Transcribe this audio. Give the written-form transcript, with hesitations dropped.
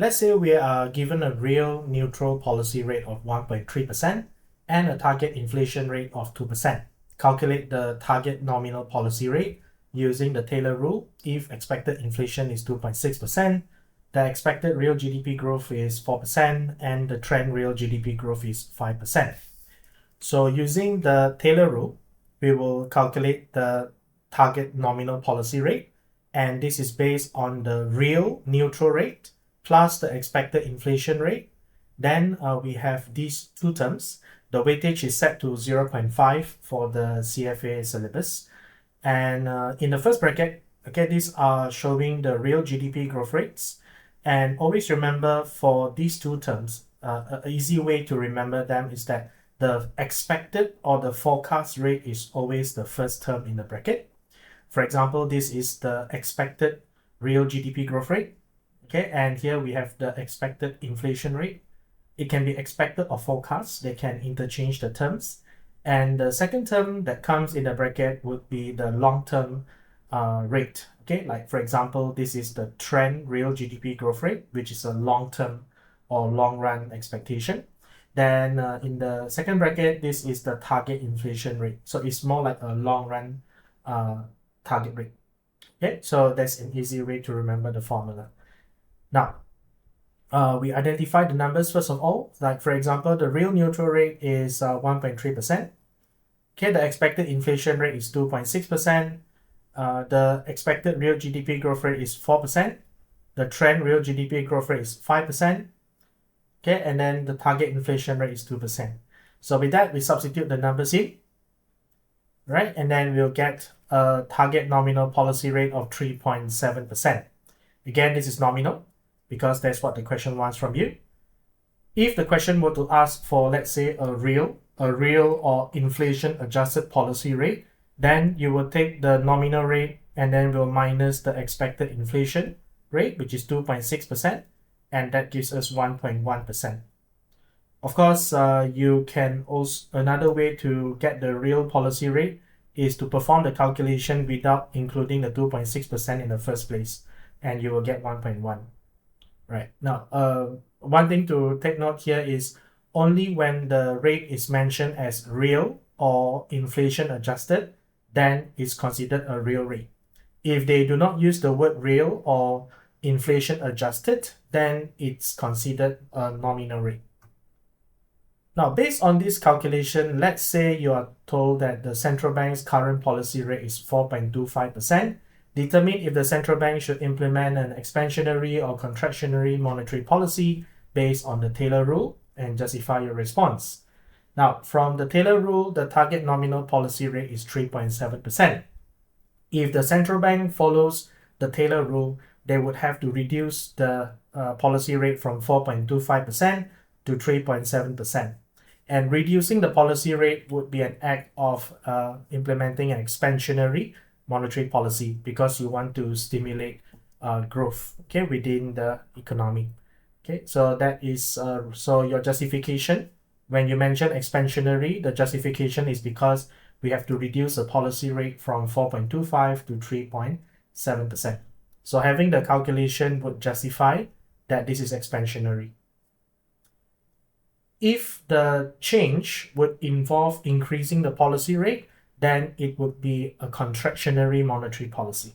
Let's say we are given a real neutral policy rate of 1.3% and a target inflation rate of 2%. Calculate the target nominal policy rate using the Taylor rule. If expected inflation is 2.6%, the expected real GDP growth is 4%, and the trend real GDP growth is 5%. So using the Taylor rule, we will calculate the target nominal policy rate, and this is based on the real neutral rate plus the expected inflation rate. Then we have these two terms. The weightage is set to 0.5 for the CFA syllabus. And in the first bracket, okay, these are showing the real GDP growth rates. And always remember for these two terms, an easy way to remember them is that the expected or the forecast rate is always the first term in the bracket. For example, this is the expected real GDP growth rate. Okay, and here we have the expected inflation rate. It can be expected or forecast. They can interchange the terms. And the second term that comes in the bracket would be the long-term rate. Okay, like for example, this is the trend real GDP growth rate, which is a long-term or long-run expectation. Then in the second bracket, this is the target inflation rate. So it's more like a long-run target rate. Okay, so that's an easy way to remember the formula. Now, we identify the numbers first of all. Like for example, the real neutral rate is 1.3%. Okay, the expected inflation rate is 2.6%. The expected real GDP growth rate is 4%. The trend real GDP growth rate is 5%. Okay, and then the target inflation rate is 2%. So with that, we substitute the numbers in, right? And then we'll get a target nominal policy rate of 3.7%. Again, this is nominal because that's what the question wants from you. If the question were to ask for, let's say, a real or inflation adjusted policy rate, then you will take the nominal rate and then we'll minus the expected inflation rate, which is 2.6%, and that gives us 1.1%. Of course, you can also, another way to get the real policy rate is to perform the calculation without including the 2.6% in the first place, and you will get 1.1. Right. Now, one thing to take note here is only when the rate is mentioned as real or inflation adjusted, then it's considered a real rate. If they do not use the word real or inflation adjusted, then it's considered a nominal rate. Now, based on this calculation, let's say you are told that the central bank's current policy rate is 4.25%. Determine if the central bank should implement an expansionary or contractionary monetary policy based on the Taylor rule, and justify your response. Now, from the Taylor rule, the target nominal policy rate is 3.7%. If the central bank follows the Taylor rule, they would have to reduce the policy rate from 4.25% to 3.7%. And reducing the policy rate would be an act of implementing an expansionary monetary policy because you want to stimulate growth, okay, within the economy. Okay, so that is so your justification when you mention expansionary, the justification is because we have to reduce the policy rate from 4.25 to 3.7%. So having the calculation would justify that this is expansionary. If the change would involve increasing the policy rate, then it would be a contractionary monetary policy.